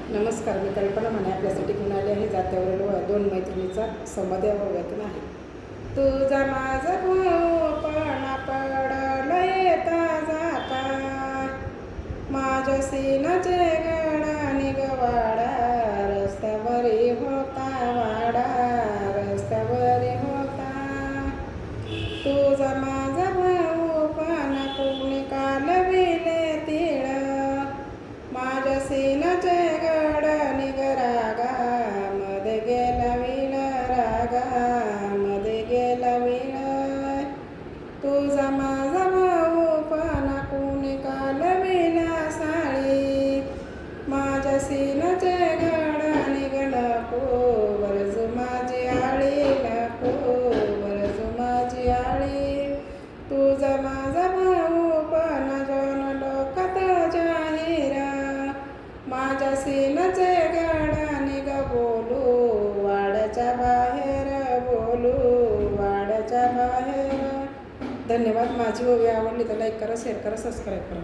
नमस्कार, मी कल्पना म्हणे आपल्यासाठी घेऊन आले आहे जात्यावरील दोन मैत्रिणीचा संवाद या ओव्यातून आहे. तुझा माझा भाऊ पण पडल येता जाता, माझ्या सीनाचे गडा निगवाडा, रस्त्यावरी होता वाडा, रस्त्यावरी होता. तुझा माझा भाऊ पण कोणी कालविले तिळ, माझ्या सीनाचे गडा निगरागा, मध्ये गेला विण रागा, मध्ये गेला विण. तुझा माझा भाऊ पण कोणी कालविला साळी, माझ्या सीनाचे गडा निगनको, वरजू माझी आळी नको, वरजू माझी आळी. तुझा माझा भाऊ पण जन लोकात जाहीर, माझ्या सीनाचे गडा निग बोलू, वाड्याच्या बाहेर बोलू, वाड्याच्या बाहेर. धन्यवाद. माझी ओवी आवडली तर लाईक करा, शेअर करा, सबस्क्राईब करा.